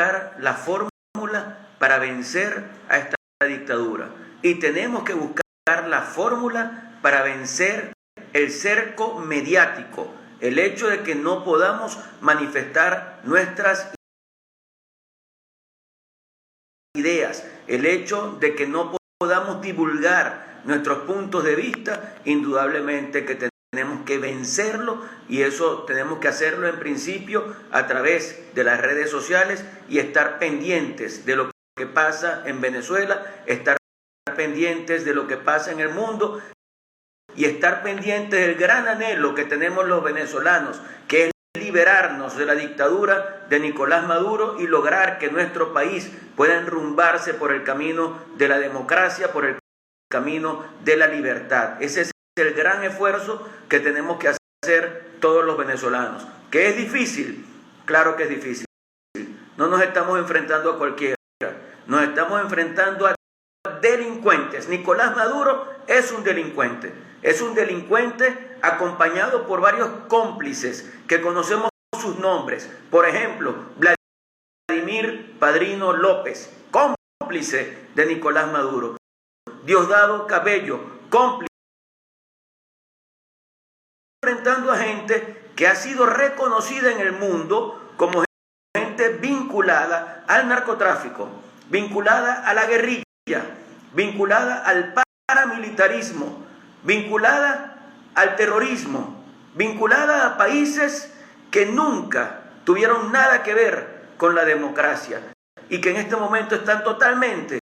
buscar la fórmula para vencer a esta dictadura. Y tenemos que buscar la fórmula para vencer el cerco mediático, el hecho de que no podamos manifestar nuestras ideas, el hecho de que no podamos divulgar nuestros puntos de vista, indudablemente que tenemos que vencerlo, y eso tenemos que hacerlo en principio a través de las redes sociales y estar pendientes de lo que pasa en Venezuela, estar pendientes de lo que pasa en el mundo y estar pendientes del gran anhelo que tenemos los venezolanos, que es liberarnos de la dictadura de Nicolás Maduro y lograr que nuestro país pueda enrumbarse por el camino de la democracia, por el camino de la libertad. Ese es el gran esfuerzo que tenemos que hacer todos los venezolanos. ¿Que es difícil? Claro que es difícil. No nos estamos enfrentando a cualquiera, nos estamos enfrentando a delincuentes. Nicolás Maduro es un delincuente acompañado por varios cómplices que conocemos sus nombres. Por ejemplo, Vladimir Padrino López, cómplice de Nicolás Maduro. Diosdado Cabello, cómplice. Enfrentando a gente que ha sido reconocida en el mundo como gente vinculada al narcotráfico, vinculada a la guerrilla, vinculada al paramilitarismo, vinculada al terrorismo, vinculada a países que nunca tuvieron nada que ver con la democracia y que en este momento están totalmente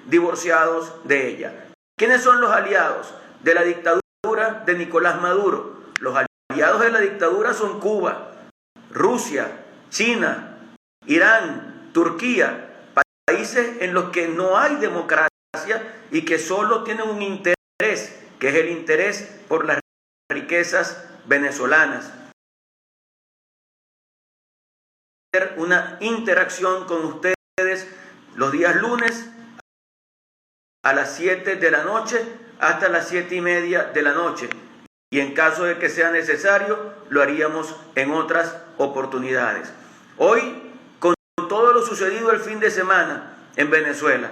divorciados de ella. ¿Quiénes son los aliados de la dictadura de Nicolás Maduro? Los aliados de la dictadura son Cuba, Rusia, China, Irán, Turquía, países en los que no hay democracia y que solo tienen un interés, que es el interés por las riquezas venezolanas. Una interacción con ustedes los días lunes a las 7 de la noche hasta las 7:30 de la noche. Y en caso de que sea necesario, lo haríamos en otras oportunidades. Hoy, con todo lo sucedido el fin de semana en Venezuela,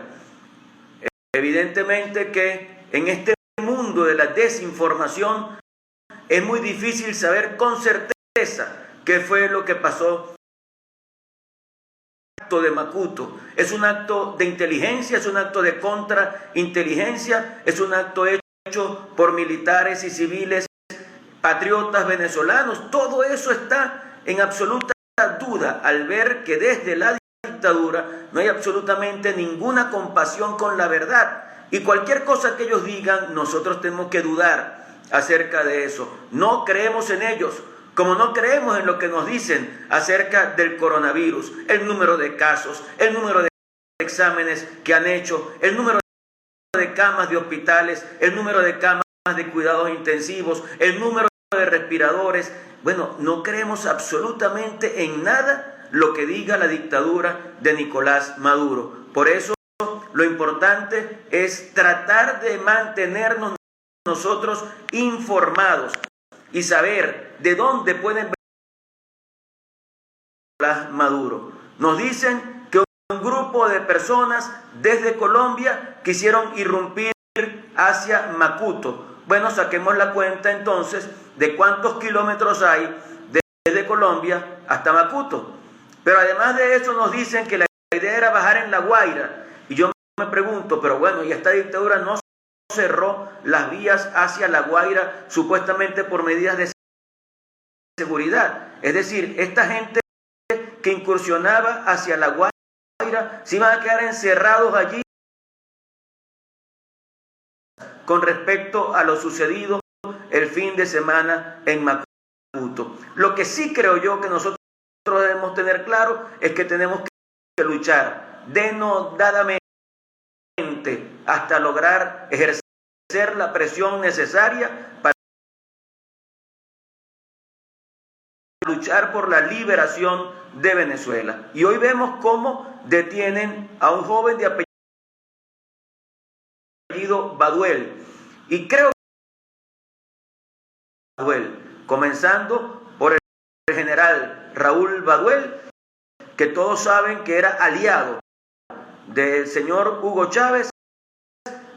evidentemente que en este mundo de la desinformación es muy difícil saber con certeza qué fue lo que pasó. El acto de Macuto es un acto de inteligencia, es un acto de contrainteligencia, es un acto hecho por militares y civiles, patriotas venezolanos. Todo eso está en absoluta duda al ver que desde la dictadura no hay absolutamente ninguna compasión con la verdad, y cualquier cosa que ellos digan nosotros tenemos que dudar acerca de eso. No creemos en ellos, como no creemos en lo que nos dicen acerca del coronavirus, el número de casos, el número de exámenes que han hecho, el número de camas de hospitales, el número de camas de cuidados intensivos, el número de respiradores. Bueno, no creemos absolutamente en nada lo que diga la dictadura de Nicolás Maduro. Por eso lo importante es tratar de mantenernos nosotros informados y saber de dónde pueden venir Nicolás Maduro. Nos dicen que un grupo de personas desde Colombia quisieron irrumpir hacia Macuto. Bueno, saquemos la cuenta entonces de cuántos kilómetros hay desde Colombia hasta Macuto. Pero además de eso nos dicen que la idea era bajar en La Guaira. Y yo me pregunto, pero bueno, ¿y esta dictadura no cerró las vías hacia La Guaira supuestamente por medidas de seguridad? Es decir, esta gente que incursionaba hacia La Guaira se iban a quedar encerrados allí con respecto a lo sucedido el fin de semana en Macuto. Lo que sí creo yo que nosotros debemos tener claro es que tenemos que luchar denodadamente hasta lograr ejercer la presión necesaria para luchar por la liberación de Venezuela. Y hoy vemos cómo detienen a un joven de apellido Baduel. Y creo que comenzando por el general Raúl Baduel, que todos saben que era aliado del señor Hugo Chávez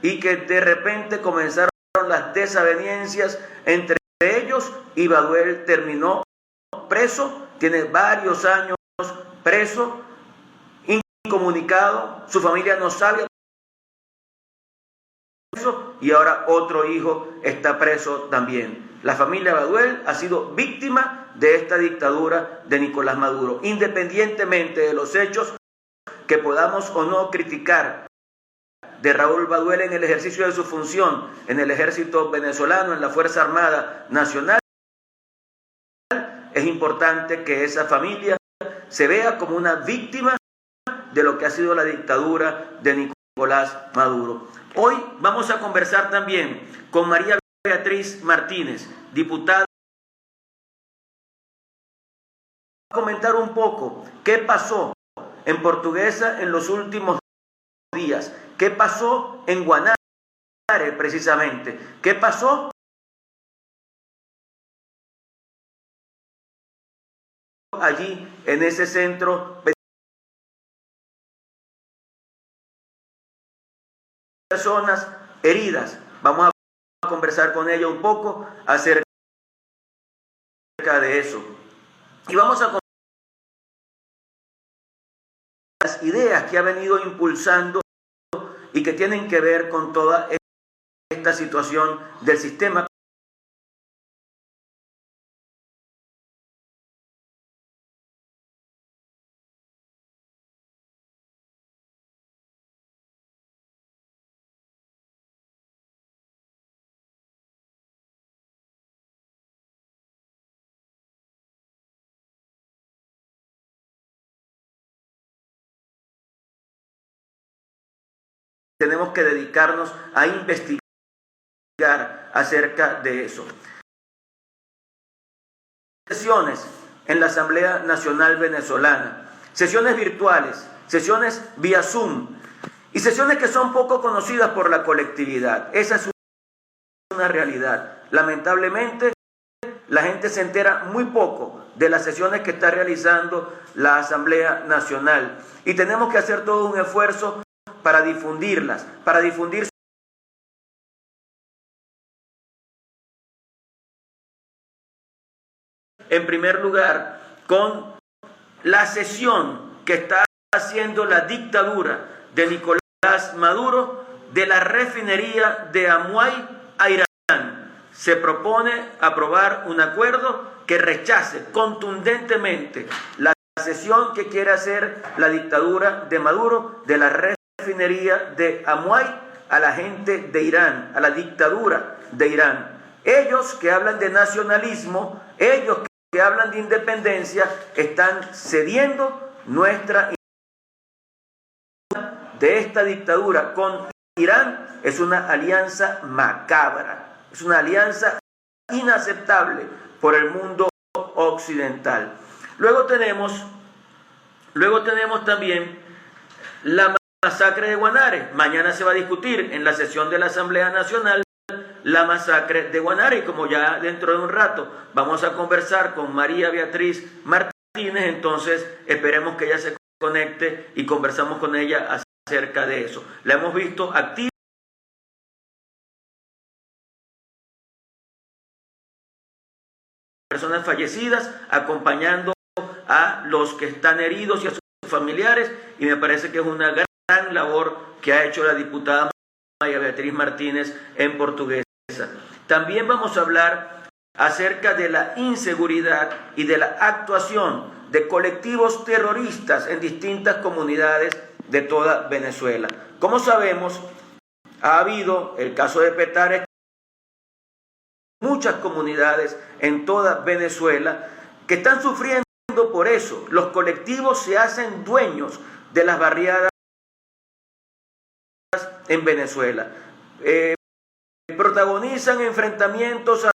y que de repente comenzaron las desavenencias entre ellos y Baduel terminó preso, tiene varios años preso, incomunicado, su familia no sabe eso y ahora otro hijo está preso también. La familia Baduel ha sido víctima de esta dictadura de Nicolás Maduro, independientemente de los hechos que podamos o no criticar de Raúl Baduel en el ejercicio de su función en el ejército venezolano, en la Fuerza Armada Nacional. Es importante que esa familia se vea como una víctima de lo que ha sido la dictadura de Nicolás Maduro. Hoy vamos a conversar también con María Beatriz Martínez, diputada. Comentar un poco qué pasó en Portuguesa en los últimos días, qué pasó en Guanare precisamente, qué pasó allí en ese centro, personas heridas. Vamos a conversar con ella un poco acerca de eso. Y vamos a las ideas que ha venido impulsando y que tienen que ver con toda esta situación del sistema tenemos que dedicarnos a investigar acerca de eso. Sesiones en la Asamblea Nacional Venezolana, sesiones virtuales, sesiones vía Zoom y sesiones que son poco conocidas por la colectividad. Esa es una realidad. Lamentablemente, la gente se entera muy poco de las sesiones que está realizando la Asamblea Nacional y tenemos que hacer todo un esfuerzo para difundirlas, para difundir en primer lugar con la sesión que está haciendo la dictadura de Nicolás Maduro de la refinería de Amuay a Irán. Se propone aprobar un acuerdo que rechace contundentemente la sesión que quiere hacer la dictadura de Maduro de la refinería de Amuay a la gente de Irán, a la dictadura de Irán. Ellos que hablan de nacionalismo, ellos que hablan de independencia, están cediendo nuestra de esta dictadura con Irán. Es una alianza macabra, es una alianza inaceptable por el mundo occidental. Luego tenemos también la masacre de Guanare. Mañana se va a discutir en la sesión de la Asamblea Nacional la masacre de Guanare y como ya dentro de un rato vamos a conversar con María Beatriz Martínez, entonces esperemos que ella se conecte y conversamos con ella acerca de eso. La hemos visto activa, personas fallecidas acompañando a los que están heridos y a sus familiares, y me parece que es una gran labor que ha hecho la diputada María Beatriz Martínez en Portuguesa. También vamos a hablar acerca de la inseguridad y de la actuación de colectivos terroristas en distintas comunidades de toda Venezuela. Como sabemos, ha habido el caso de Petare, muchas comunidades en toda Venezuela que están sufriendo por eso. Los colectivos se hacen dueños de las barriadas en Venezuela. Protagonizan enfrentamientos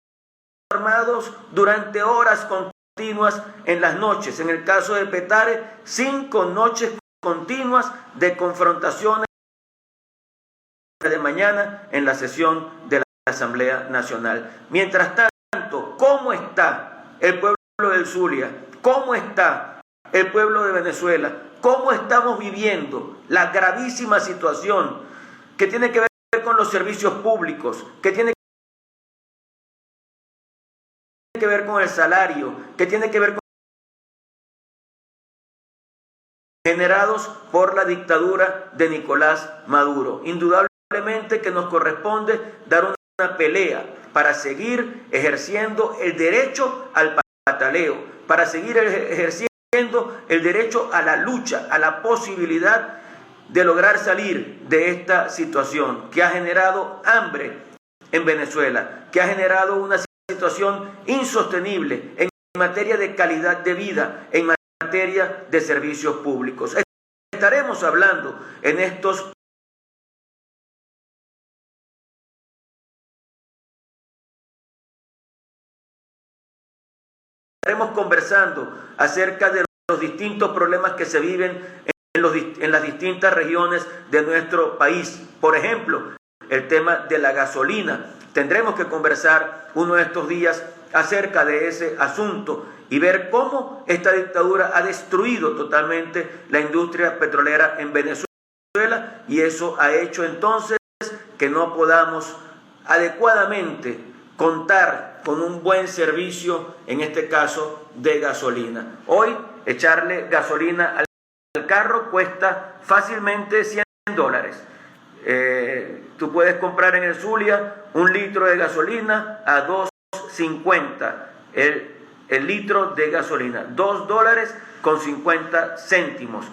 armados durante horas continuas en las noches. En el caso de Petare, 5 noches continuas de confrontaciones de mañana en la sesión de la Asamblea Nacional. Mientras tanto, ¿cómo está el pueblo del Zulia? ¿Cómo está el pueblo de Venezuela, cómo estamos viviendo la gravísima situación que tiene que ver con los servicios públicos, que tiene que ver con el salario, que tiene que ver con generados por la dictadura de Nicolás Maduro. Indudablemente que nos corresponde dar una pelea para seguir ejerciendo el derecho al pataleo, para seguir ejerciendo el derecho a la lucha, a la posibilidad de lograr salir de esta situación que ha generado hambre en Venezuela, que ha generado una situación insostenible en materia de calidad de vida, en materia de servicios públicos. Estaremos hablando en estos estaremos conversando acerca de los distintos problemas que se viven en las distintas regiones de nuestro país. Por ejemplo, el tema de la gasolina. Tendremos que conversar uno de estos días acerca de ese asunto y ver cómo esta dictadura ha destruido totalmente la industria petrolera en Venezuela, y eso ha hecho entonces que no podamos adecuadamente contar con un buen servicio, en este caso de gasolina. Hoy echarle gasolina al carro cuesta fácilmente $100. Tú puedes comprar en el Zulia un litro de gasolina a $2.50 el litro de gasolina, $2.50.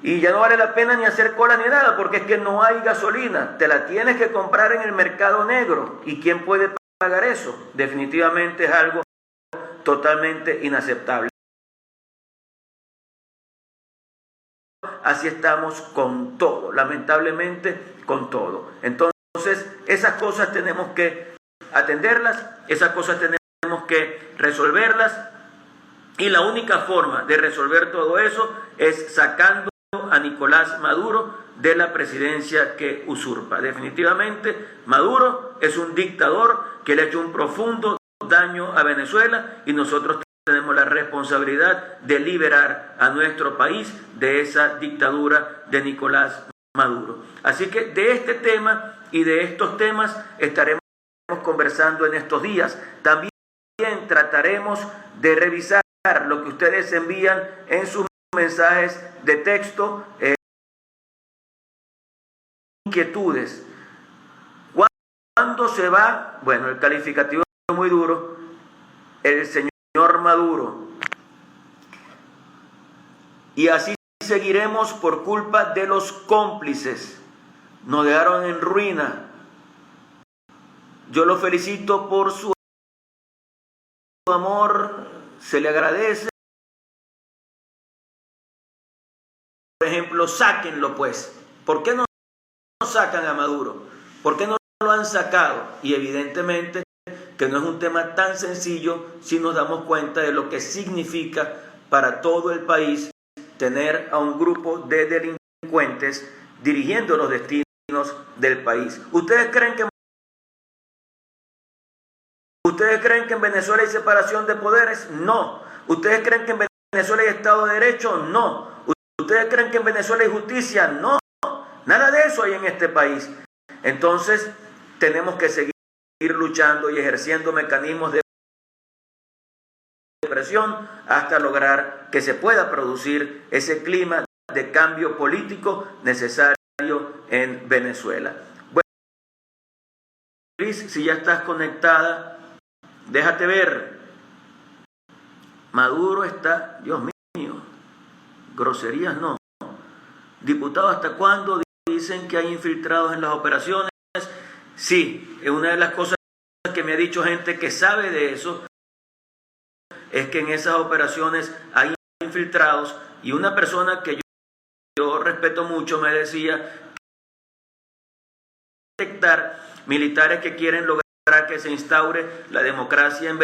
Y ya no vale la pena ni hacer cola ni nada, porque es que no hay gasolina, te la tienes que comprar en el mercado negro. ¿Y quién puede pagar eso? Definitivamente es algo totalmente inaceptable. Así estamos con todo, lamentablemente con todo. Entonces, esas cosas tenemos que atenderlas, esas cosas tenemos que resolverlas, y la única forma de resolver todo eso es sacando a Nicolás Maduro de la presidencia que usurpa. Definitivamente, Maduro es un dictador que le ha hecho un profundo daño a Venezuela, y nosotros tenemos la responsabilidad de liberar a nuestro país de esa dictadura de Nicolás Maduro. Así que de este tema y de estos temas estaremos conversando en estos días. También trataremos de revisar lo que ustedes envían en sus mensajes de texto, inquietudes. ¿Cuándo se va? Bueno, el calificativo es muy duro. El señor Maduro. Y así seguiremos por culpa de los cómplices. Nos dejaron en ruina. Yo lo felicito por su amor, se le agradece. Por ejemplo, sáquenlo pues. ¿Por qué no sacan a Maduro? ¿Por qué no lo han sacado? Y evidentemente que no es un tema tan sencillo si nos damos cuenta de lo que significa para todo el país tener a un grupo de delincuentes dirigiendo los destinos del país. ¿Ustedes creen que en Venezuela hay separación de poderes? No. ¿Ustedes creen que en Venezuela hay Estado de Derecho? No. ¿Ustedes creen que en Venezuela hay justicia? No. Nada de eso hay en este país. Entonces, tenemos que seguir luchando y ejerciendo mecanismos de presión hasta lograr que se pueda producir ese clima de cambio político necesario en Venezuela. Bueno, Liz, si ya estás conectada, déjate ver. Maduro está, Dios mío, groserías no. Diputado, ¿hasta cuándo dicen que hay infiltrados en las operaciones? Sí, una de las cosas que me ha dicho gente que sabe de eso es que en esas operaciones hay infiltrados, y una persona que yo respeto mucho me decía detectar militares que quieren lograr que se instaure la democracia en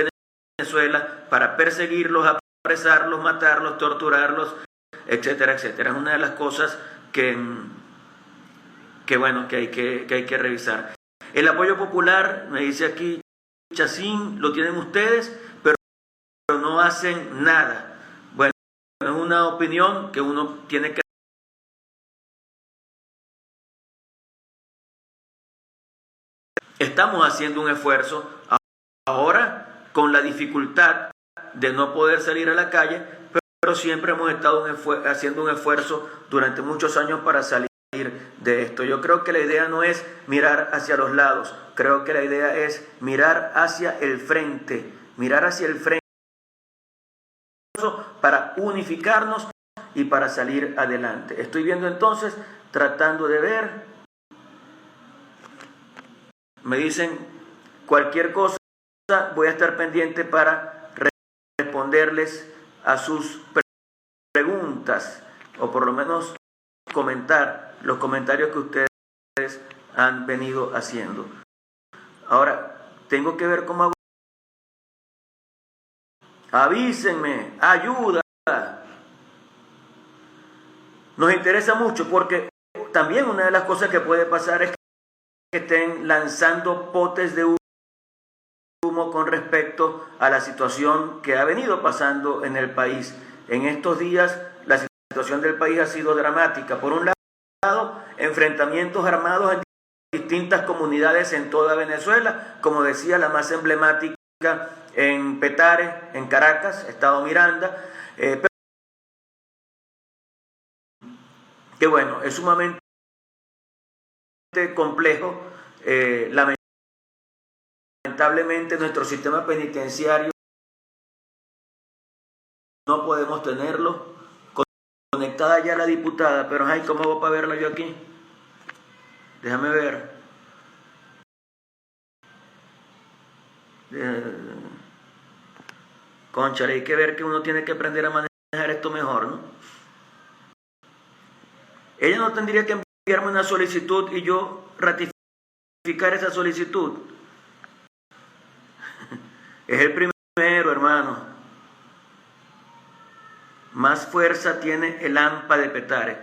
Venezuela para perseguirlos, apresarlos, matarlos, torturarlos, etcétera, etcétera. Es una de las cosas que hay que revisar. El apoyo popular, me dice aquí Chacín, lo tienen ustedes, pero no hacen nada. Bueno, es una opinión que uno tiene que... Estamos haciendo un esfuerzo ahora con la dificultad de no poder salir a la calle, pero siempre hemos estado haciendo un esfuerzo durante muchos años para salir de esto. Yo creo que la idea no es mirar hacia los lados, creo que la idea es mirar hacia el frente para unificarnos y para salir adelante. Estoy viendo entonces, tratando de ver, me dicen cualquier cosa, voy a estar pendiente para responderles a sus preguntas, o por lo menos comentar los comentarios que ustedes han venido haciendo. Ahora, tengo que ver cómo hago. Avísenme, ayuda. Nos interesa mucho porque también una de las cosas que puede pasar es que estén lanzando potes de humo con respecto a la situación que ha venido pasando en el país. En estos días la situación del país ha sido dramática. Por un lado, enfrentamientos armados en distintas comunidades en toda Venezuela, como decía, la más emblemática en Petare, en Caracas, Estado Miranda, que bueno, es sumamente complejo. Lamentablemente nuestro sistema penitenciario no podemos tenerlo. Conectada ya la diputada, pero ay, ¿cómo hago para verla yo aquí? Déjame ver. Cónchale, hay que ver que uno tiene que aprender a manejar esto mejor, ¿no? Ella no tendría que enviarme una solicitud y yo ratificar esa solicitud. Es el primero, hermano. Más fuerza tiene el AMPA de Petare.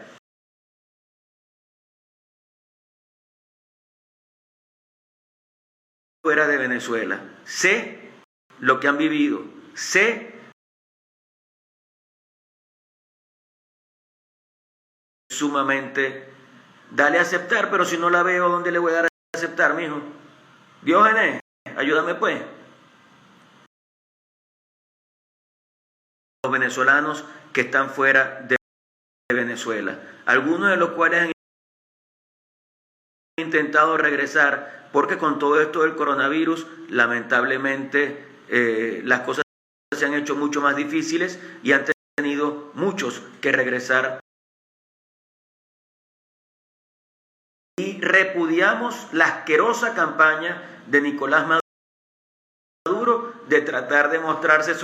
Fuera de Venezuela. Sé lo que han vivido. Sé sumamente. Dale a aceptar, pero si no la veo, ¿dónde le voy a dar a aceptar, mijo? Diógenes, ayúdame pues. Los venezolanos que están fuera de Venezuela, algunos de los cuales han intentado regresar porque con todo esto del coronavirus lamentablemente las cosas se han hecho mucho más difíciles y han tenido muchos que regresar. Y repudiamos la asquerosa campaña de Nicolás Maduro de tratar de mostrarse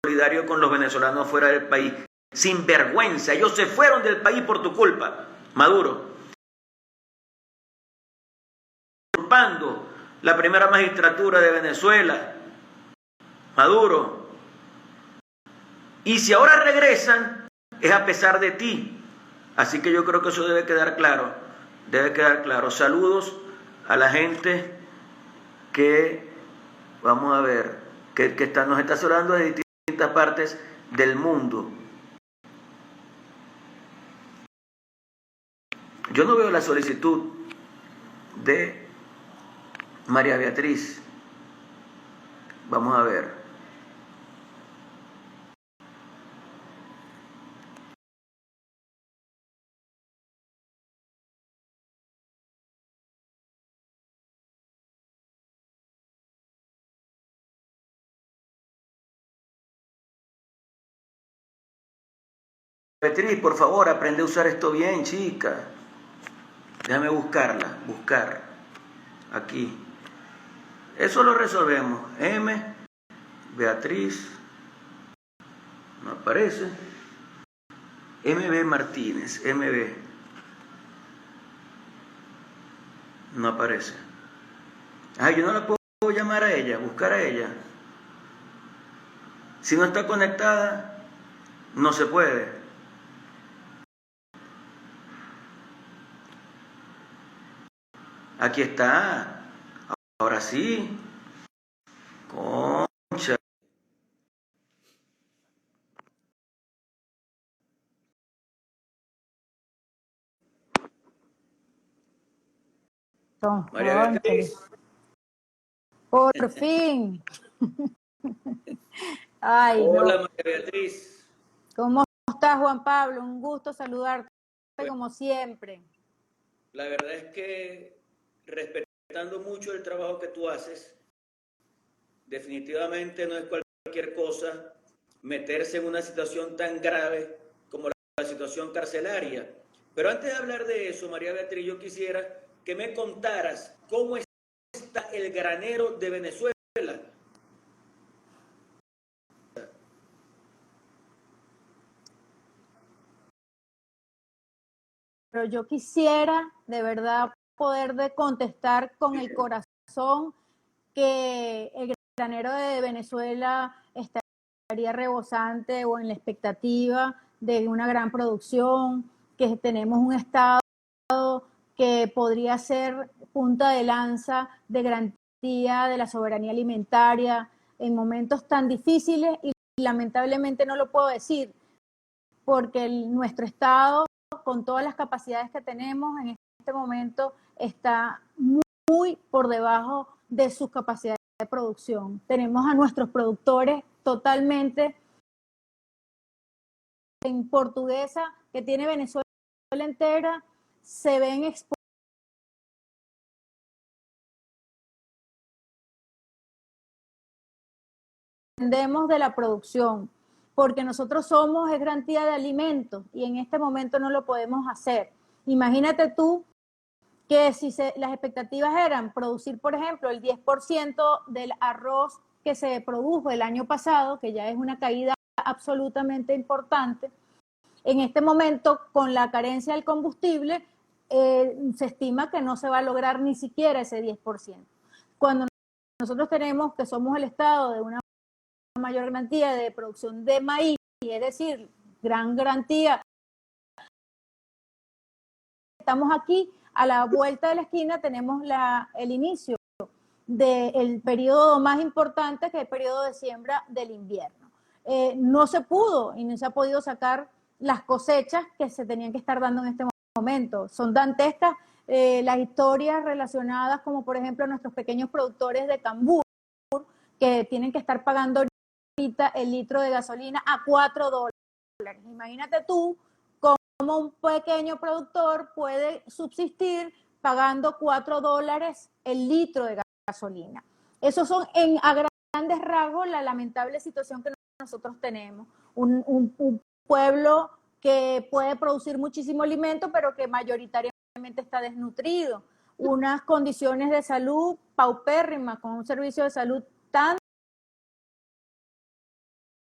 solidario con los venezolanos fuera del país. Sin vergüenza, ellos se fueron del país por tu culpa, Maduro. Usurpando la primera magistratura de Venezuela, Maduro. Y si ahora regresan, es a pesar de ti. Así que yo creo que eso debe quedar claro. Debe quedar claro. Saludos a la gente que, vamos a ver, que nos está saludando de distintas partes del mundo. Yo no veo la solicitud de María Beatriz. Vamos a ver. Beatriz, por favor, aprende a usar esto bien, chica. Déjame buscar. Aquí. Eso lo resolvemos. Beatriz. No aparece. MB Martínez. No aparece. Ay, yo no la puedo llamar a ella, buscar a ella. Si no está conectada, no se puede. Aquí está. Ahora sí. Concha. María Cónchale, Beatriz. por fin. Ay, Hola, no. María Beatriz. ¿Cómo estás, Juan Pablo? Un gusto saludarte Pues, como siempre. la verdad es que respetando mucho el trabajo que tú haces, definitivamente no es cualquier cosa meterse en una situación tan grave como la situación carcelaria. Pero antes de hablar de eso, María Beatriz, yo quisiera que me contaras cómo está el granero de Venezuela. Pero yo quisiera de verdad poder contestar con el corazón que el granero de Venezuela estaría rebosante o en la expectativa de una gran producción, que tenemos un estado que podría ser punta de lanza de garantía de la soberanía alimentaria en momentos tan difíciles y lamentablemente no lo puedo decir porque nuestro estado con todas las capacidades que tenemos en este momento está muy por debajo de sus capacidades de producción. Tenemos a nuestros productores totalmente en portuguesa que tiene Venezuela entera, se ven expuestos de la producción, porque nosotros somos garantía de alimentos y en este momento no lo podemos hacer. Imagínate tú que si las expectativas eran producir, por ejemplo, el 10% del arroz que se produjo el año pasado, que ya es una caída absolutamente importante, en este momento, con la carencia del combustible, se estima que no se va a lograr ni siquiera ese 10%. Cuando nosotros tenemos que somos el estado de una mayor garantía de producción de maíz, es decir, gran garantía, estamos aquí a la vuelta de la esquina, tenemos el inicio del periodo más importante, que es el periodo de siembra del invierno. No se pudo y no se ha podido sacar las cosechas que se tenían que estar dando en este momento. Son dantescas las historias relacionadas, como por ejemplo nuestros pequeños productores de cambur, que tienen que estar pagando ahorita el litro de gasolina a $4. Imagínate tú cómo un pequeño productor puede subsistir pagando $4 el litro de gasolina. Esos son a grandes rasgos la lamentable situación que nosotros tenemos. Un pueblo que puede producir muchísimo alimento, pero que mayoritariamente está desnutrido. Unas condiciones de salud paupérrimas, con un servicio de salud tan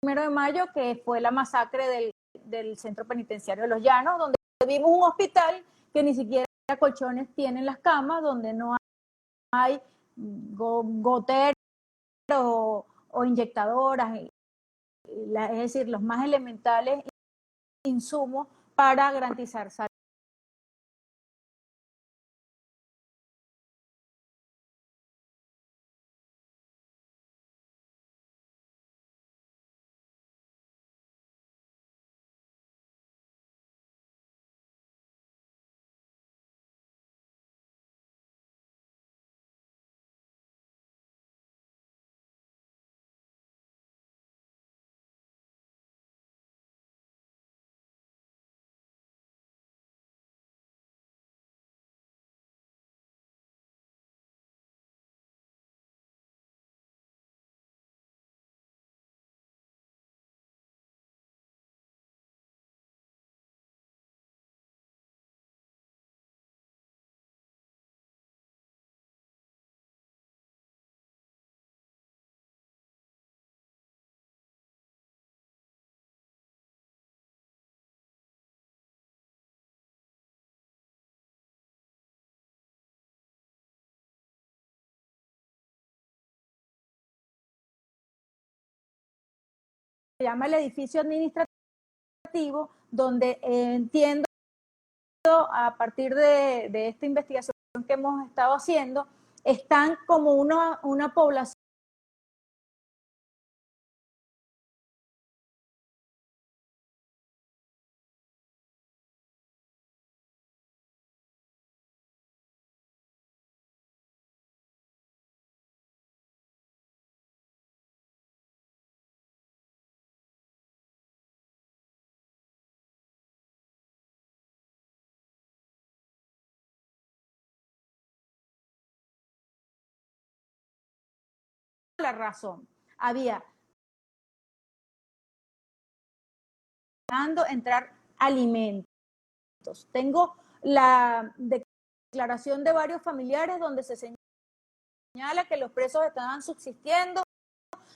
1 de mayo, que fue la masacre del centro penitenciario de Los Llanos, donde vimos un hospital que ni siquiera colchones tienen las camas, donde no hay goteros o inyectadoras, es decir, los más elementales insumos para garantizar salud. Se llama el edificio administrativo, donde entiendo a partir de esta investigación que hemos estado haciendo, están como una población la razón. Había entrar alimentos. Tengo la declaración de varios familiares donde se señala que los presos estaban subsistiendo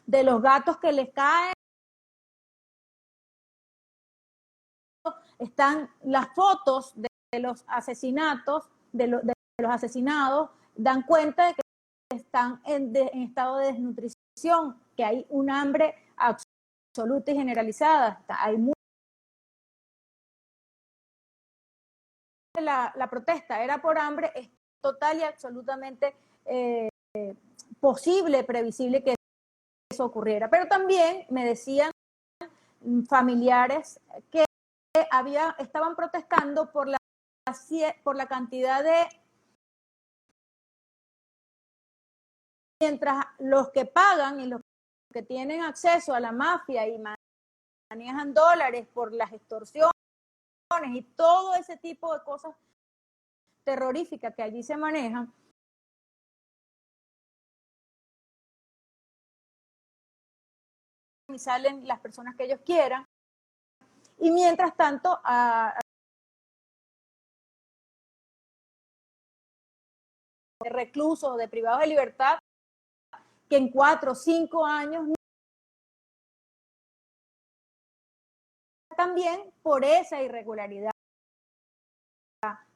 de los gatos que les caen. Están las fotos de los asesinatos, de los asesinados, dan cuenta de que están en estado de desnutrición, que hay un hambre absoluta y generalizada. Hay la protesta era por hambre, es total y absolutamente posible, previsible que eso ocurriera. Pero también me decían familiares que estaban protestando por la cantidad de... Mientras los que pagan y los que tienen acceso a la mafia y manejan dólares por las extorsiones y todo ese tipo de cosas terroríficas que allí se manejan, y salen las personas que ellos quieran, y mientras tanto de reclusos, de privados de libertad, que en 4 o 5 años también por esa irregularidad,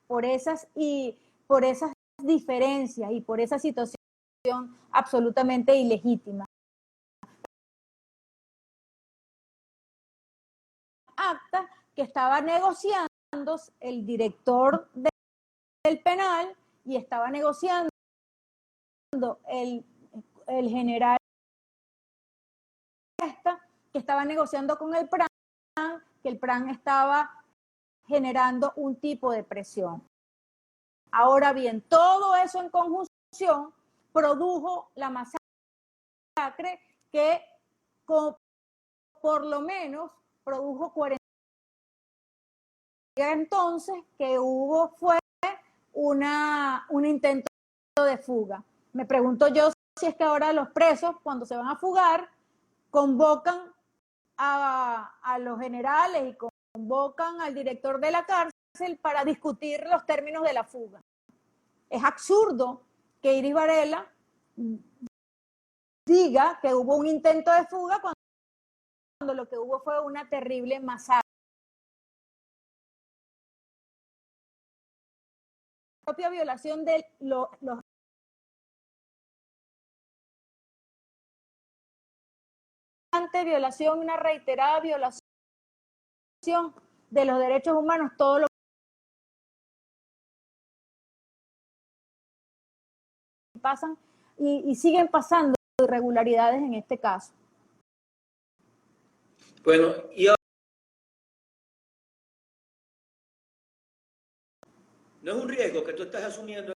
por esas diferencias y por esa situación absolutamente ilegítima. Acta que estaba negociando el director del penal y estaba negociando el general que estaba negociando con el PRAN, que el PRAN estaba generando un tipo de presión. Ahora bien, todo eso en conjunción produjo la masacre que por lo menos produjo 40. Entonces que fue un intento de fuga. Me pregunto yo si es que ahora los presos, cuando se van a fugar, convocan a los generales y convocan al director de la cárcel para discutir los términos de la fuga. Es absurdo que Iris Varela diga que hubo un intento de fuga cuando lo que hubo fue una terrible masacre. La propia violación de los violación, una reiterada violación de los derechos humanos, todo lo que pasan y siguen pasando irregularidades en este caso. Bueno, y ahora, ¿no es un riesgo que tú estás asumiendo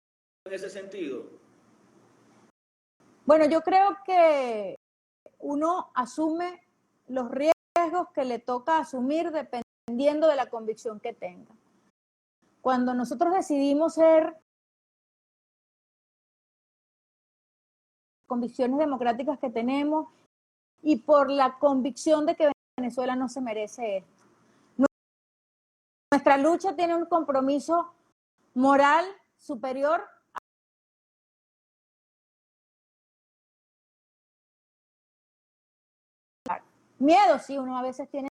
en ese sentido? Bueno, yo creo que uno asume los riesgos que le toca asumir dependiendo de la convicción que tenga. Cuando nosotros decidimos ser convicciones democráticas que tenemos y por la convicción de que Venezuela no se merece esto. Nuestra lucha tiene un compromiso moral superior. Miedo, sí, uno a veces tiene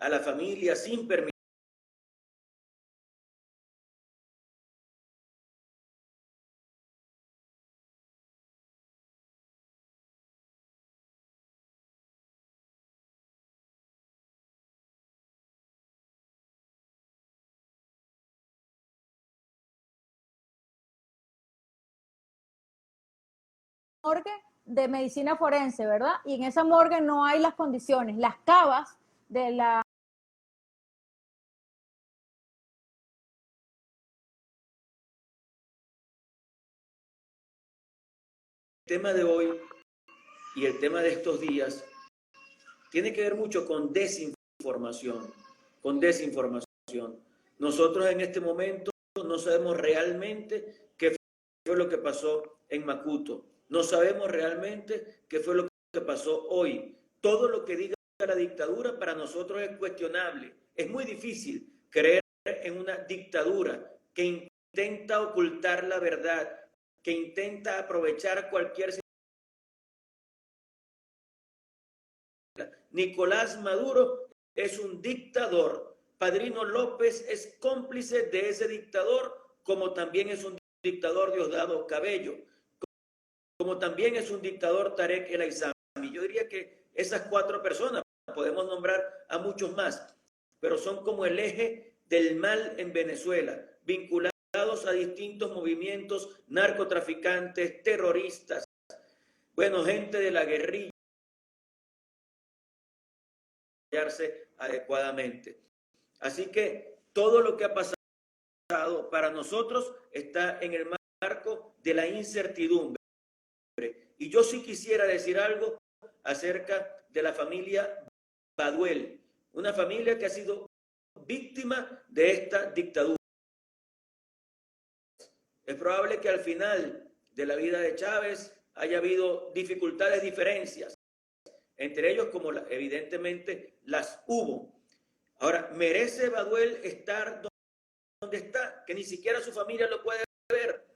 A la familia sin permitir morgue de medicina forense, ¿verdad? Y en esa morgue no hay las condiciones, las cavas de la... El tema de hoy y el tema de estos días tiene que ver mucho con desinformación, Nosotros en este momento no sabemos realmente qué fue lo que pasó en Macuto. No sabemos realmente qué fue lo que pasó hoy. Todo lo que diga la dictadura para nosotros es cuestionable. Es muy difícil creer en una dictadura que intenta ocultar la verdad, que intenta aprovechar cualquier situación. Nicolás Maduro es un dictador. Padrino López es cómplice de ese dictador, como también es un dictador Diosdado Cabello, como también es un dictador Tarek El Aizami. Yo diría que esas 4 personas, podemos nombrar a muchos más, pero son como el eje del mal en Venezuela, vinculados a distintos movimientos narcotraficantes, terroristas, bueno, gente de la guerrilla adecuadamente. Así que todo lo que ha pasado para nosotros está en el marco de la incertidumbre. Y yo sí quisiera decir algo acerca de la familia Baduel, una familia que ha sido víctima de esta dictadura. Es probable que al final de la vida de Chávez haya habido dificultades, diferencias, entre ellos como evidentemente las hubo. Ahora, ¿merece Baduel estar donde está? Que ni siquiera su familia lo puede ver.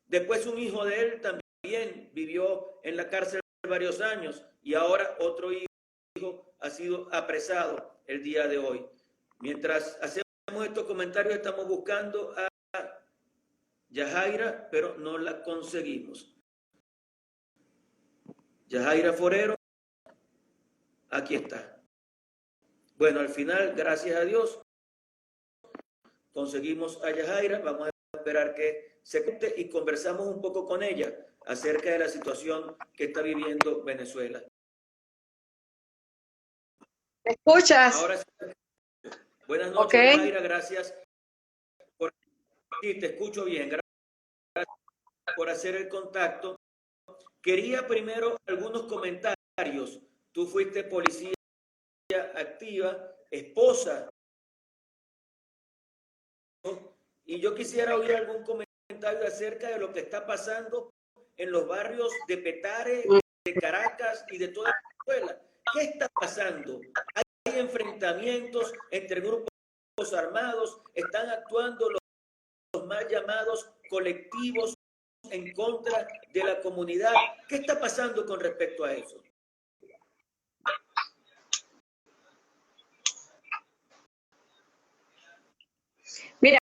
Después un hijo de él también vivió en la cárcel varios años y ahora otro hijo ha sido apresado el día de hoy. Mientras hacemos estos comentarios estamos buscando a Yajaira, pero no la conseguimos. Yajaira Forero, aquí está. Bueno, al final, gracias a Dios, conseguimos a Yajaira. Vamos a esperar que se cuente y conversamos un poco con ella acerca de la situación que está viviendo Venezuela. ¿Me escuchas? Ahora sí. Buenas noches, okay. Yajaira, gracias por... Sí, te escucho bien. Gracias por hacer el contacto. Quería primero algunos comentarios. Tú fuiste policía activa, esposa, y yo quisiera oír algún comentario acerca de lo que está pasando en los barrios de Petare, de Caracas y de toda Venezuela. ¿Qué está pasando? Hay enfrentamientos entre grupos armados, están actuando los mal llamados colectivos en contra de la comunidad. ¿Qué está pasando con respecto a eso? Mira,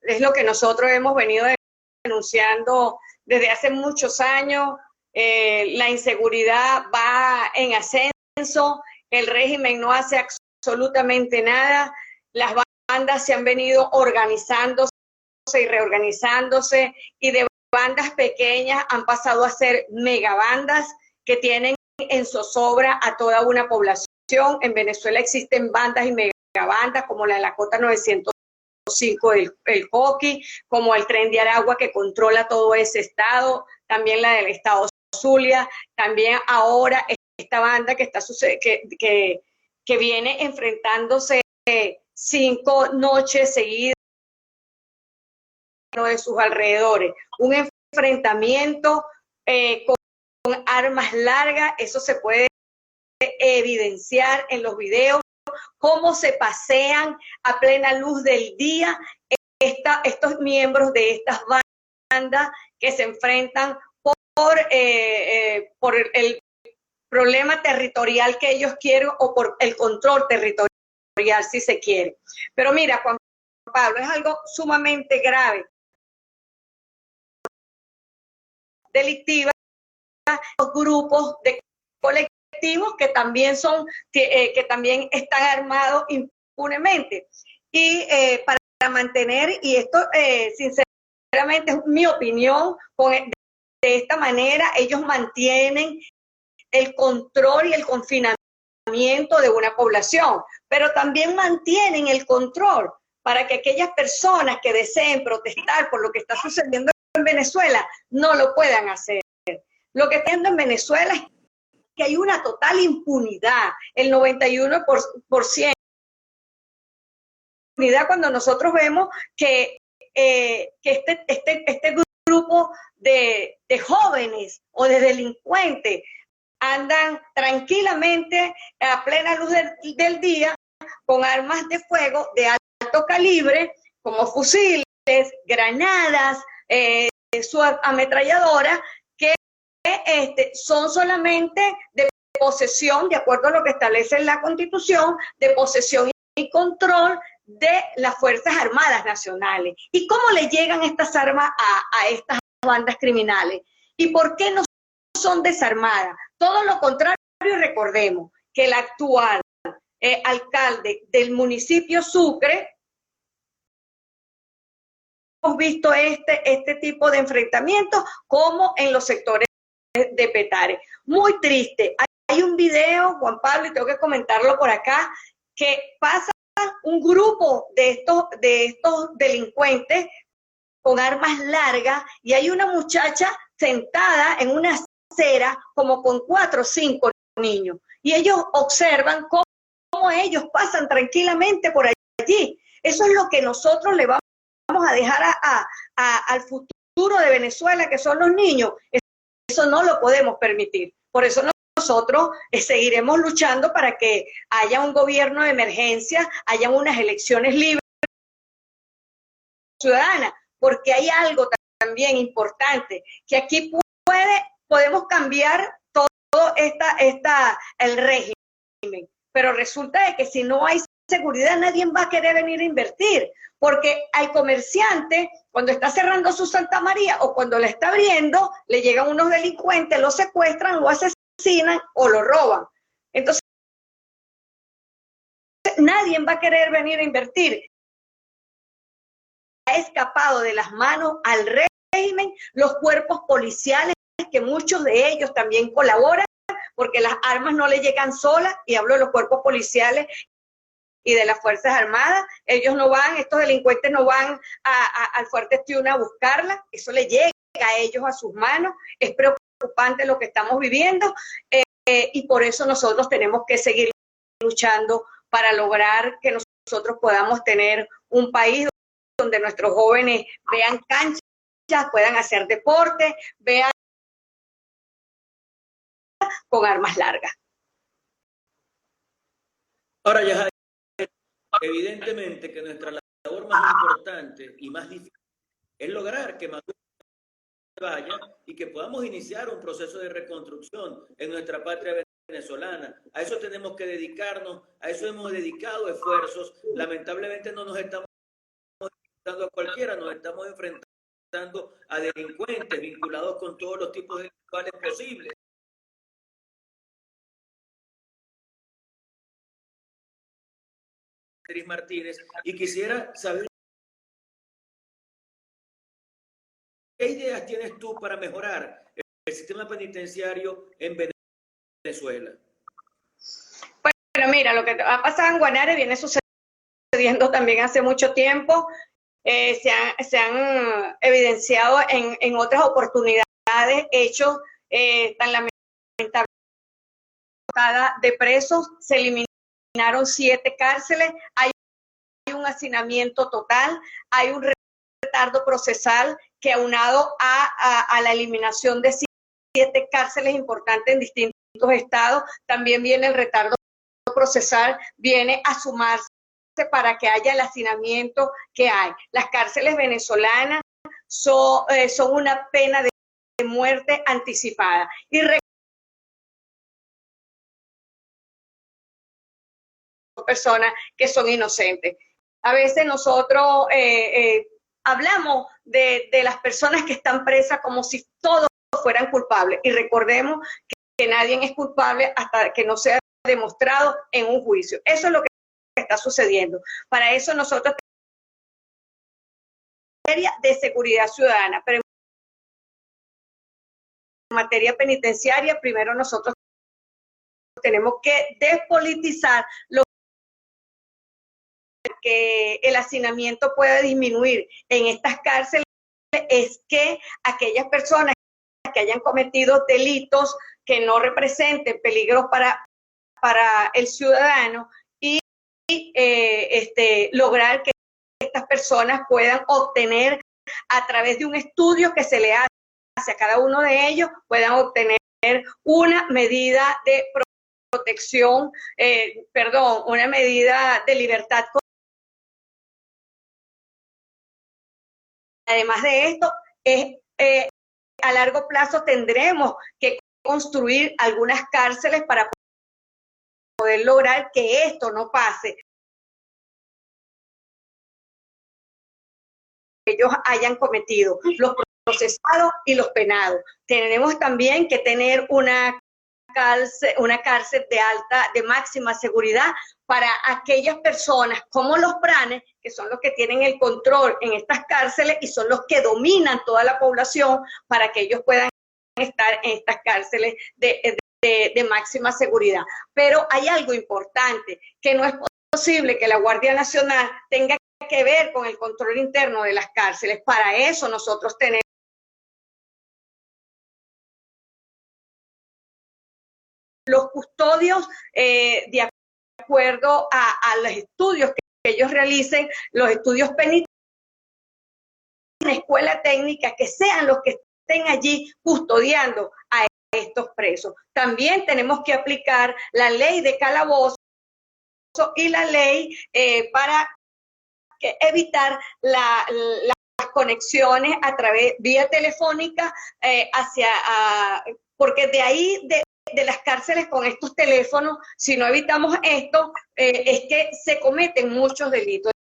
es lo que nosotros hemos venido denunciando desde hace muchos años. La inseguridad va en ascenso, el régimen no hace absolutamente nada, las bandas se han venido organizándose y reorganizándose, y de bandas pequeñas han pasado a ser megabandas que tienen en zozobra a toda una población. En Venezuela existen bandas y megabandas como la de la Cota 905 el Coqui, como el Tren de Aragua que controla todo ese estado, también la del estado Zulia, también ahora esta banda que está que viene enfrentándose 5 noches seguidas de sus alrededores, un enfrentamiento con armas largas. Eso se puede evidenciar en los videos, cómo se pasean a plena luz del día estos miembros de estas bandas que se enfrentan por el problema territorial que ellos quieren, o por el control territorial, si se quiere. Pero mira, Juan Pablo, es algo sumamente grave. Delictiva, los grupos de colectivos que también son, que también están armados impunemente. Y para mantener, y esto sinceramente es mi opinión, esta manera ellos mantienen el control y el confinamiento de una población, pero también mantienen el control para que aquellas personas que deseen protestar por lo que está sucediendo en Venezuela no lo puedan hacer. Lo que está viendo en Venezuela es que hay una total impunidad, el 91%. Impunidad cuando nosotros vemos que este grupo de jóvenes o de delincuentes andan tranquilamente a plena luz del día con armas de fuego de alto calibre, como fusiles, granadas, su ametralladora, que son solamente de posesión, de acuerdo a lo que establece la Constitución, de posesión y control de las Fuerzas Armadas Nacionales. ¿Y cómo le llegan estas armas a estas bandas criminales? ¿Y por qué no son desarmadas? Todo lo contrario, recordemos que el actual alcalde del municipio Sucre, hemos visto este tipo de enfrentamientos como en los sectores de Petare. Muy triste. Hay un video, Juan Pablo, y tengo que comentarlo por acá, que pasa un grupo de estos delincuentes con armas largas y hay una muchacha sentada en una acera como con 4 o 5 niños. Y ellos observan cómo ellos pasan tranquilamente por allí. Eso es lo que nosotros le vamos a dejar al futuro de Venezuela, que son los niños. Eso no lo podemos permitir. Por eso nosotros seguiremos luchando para que haya un gobierno de emergencia, haya unas elecciones libres ciudadanas, porque hay algo también importante, que aquí podemos cambiar todo el régimen, pero resulta de que si no hay seguridad nadie va a querer venir a invertir, porque al comerciante cuando está cerrando su Santa María o cuando la está abriendo, le llegan unos delincuentes, lo secuestran, lo asesinan o lo roban. Entonces nadie va a querer venir a invertir. Ha escapado de las manos al régimen los cuerpos policiales, que muchos de ellos también colaboran, porque las armas no le llegan solas, y hablo de los cuerpos policiales y de las Fuerzas Armadas. Ellos no van, estos delincuentes no van al Fuerte Tiuna a buscarla, eso le llega a ellos a sus manos. Es preocupante lo que estamos viviendo, y por eso nosotros tenemos que seguir luchando para lograr que nosotros podamos tener un país donde nuestros jóvenes vean canchas, puedan hacer deporte, vean con armas largas. Ahora, ya evidentemente que nuestra labor más importante y más difícil es lograr que Maduro vaya y que podamos iniciar un proceso de reconstrucción en nuestra patria venezolana. A eso tenemos que dedicarnos, a eso hemos dedicado esfuerzos. Lamentablemente no nos estamos enfrentando a cualquiera, nos estamos enfrentando a delincuentes vinculados con todos los tipos de delincuentes posibles. Martínez, y quisiera saber qué ideas tienes tú para mejorar el sistema penitenciario en Venezuela. Bueno, mira, lo que ha pasado en Guanare viene sucediendo también hace mucho tiempo. Se han evidenciado en otras oportunidades hechos tan lamentables de presos. Se eliminaron 7 cárceles, hay un hacinamiento total, hay un retardo procesal que, aunado a la eliminación de 7 cárceles importantes en distintos estados, también viene el retardo procesal, viene a sumarse para que haya el hacinamiento que hay. Las cárceles venezolanas son una pena de muerte anticipada. Y personas que son inocentes. A veces nosotros hablamos de las personas que están presas como si todos fueran culpables, y recordemos que nadie es culpable hasta que no sea demostrado en un juicio. Eso es lo que está sucediendo. Para eso nosotros tenemos de seguridad ciudadana, pero materia penitenciaria, primero nosotros tenemos que despolitizar lo que el hacinamiento pueda disminuir en estas cárceles, es que aquellas personas que hayan cometido delitos que no representen peligro para el ciudadano y lograr que estas personas puedan obtener a través de un estudio que se le hace a cada uno de ellos, puedan obtener una medida de protección, una medida de libertad. Además de esto, a largo plazo tendremos que construir algunas cárceles para poder lograr que esto no pase. Ellos hayan cometido, los procesados y los penados. Tenemos también que tener una cárcel de máxima seguridad para aquellas personas como los pranes, que son los que tienen el control en estas cárceles y son los que dominan toda la población, para que ellos puedan estar en estas cárceles de máxima seguridad. Pero hay algo importante, que no es posible que la Guardia Nacional tenga que ver con el control interno de las cárceles. Para eso nosotros tenemos los custodios, de acuerdo a los estudios que ellos realicen, los estudios penitenciarios, una escuela técnica, que sean los que estén allí custodiando a estos presos. También tenemos que aplicar la ley de calabozo y la ley para evitar las conexiones a través vía telefónica porque de ahí de las cárceles con estos teléfonos, si no evitamos esto, es que se cometen muchos delitos.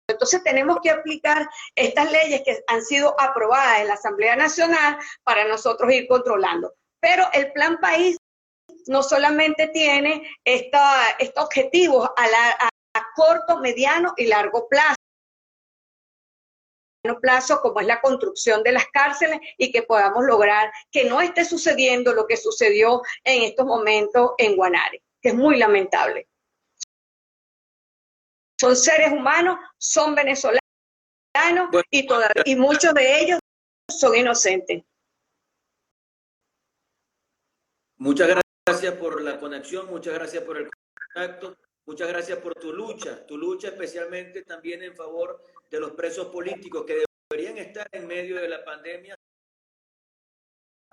Entonces tenemos que aplicar estas leyes que han sido aprobadas en la Asamblea Nacional para nosotros ir controlando. Pero el Plan País no solamente tiene estos objetivos a corto, mediano y largo plazo, como es la construcción de las cárceles, y que podamos lograr que no esté sucediendo lo que sucedió en estos momentos en Guanare, que es muy lamentable. Son seres humanos, son venezolanos, y muchos de ellos son inocentes. Muchas gracias por la conexión, muchas gracias por el contacto, muchas gracias por tu lucha especialmente también en favor de los presos políticos que deberían estar en medio de la pandemia, a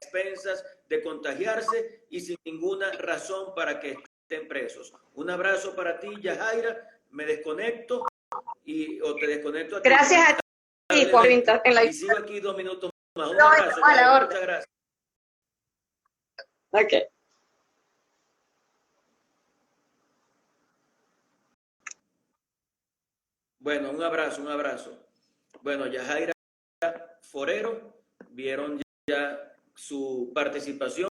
expensas de contagiarse y sin ninguna razón para que estén presos. Un abrazo para ti, Yajaira. Me desconecto o te desconecto a ti. Gracias a ti por y sigo aquí 2 minutos más. Un abrazo. Muchas gracias. Okay. Bueno, un abrazo. Bueno, Yajaira Forero, vieron ya su participación.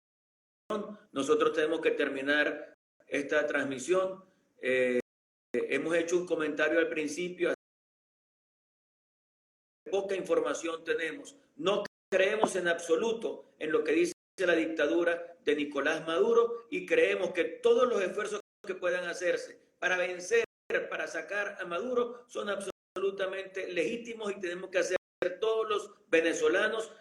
Nosotros tenemos que terminar esta transmisión. Hemos hecho un comentario al principio. Poca información tenemos. No creemos en absoluto en lo que dice la dictadura de Nicolás Maduro, y creemos que todos los esfuerzos que puedan hacerse para vencer, para sacar a Maduro, son absolutamente legítimos, y tenemos que hacer todos los venezolanos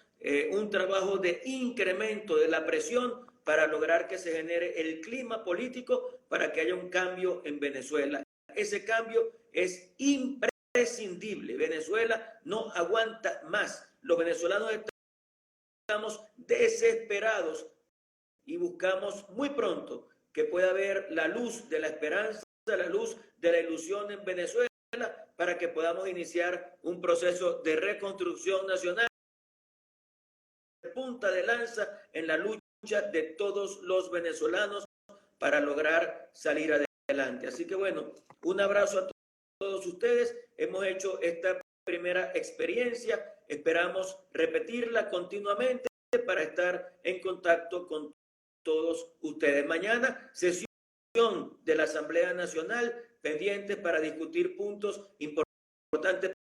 un trabajo de incremento de la presión para lograr que se genere el clima político para que haya un cambio en Venezuela. Ese cambio es imprescindible. Venezuela no aguanta más. Los venezolanos estamos desesperados y buscamos muy pronto que pueda haber la luz de la esperanza, la luz de la ilusión en Venezuela, para que podamos iniciar un proceso de reconstrucción nacional, punta de lanza en la lucha de todos los venezolanos para lograr salir adelante. Así que bueno, un abrazo a todos ustedes. Hemos hecho esta primera experiencia, esperamos repetirla continuamente para estar en contacto con todos ustedes. Mañana, sesión de la Asamblea Nacional, pendientes para discutir puntos importantes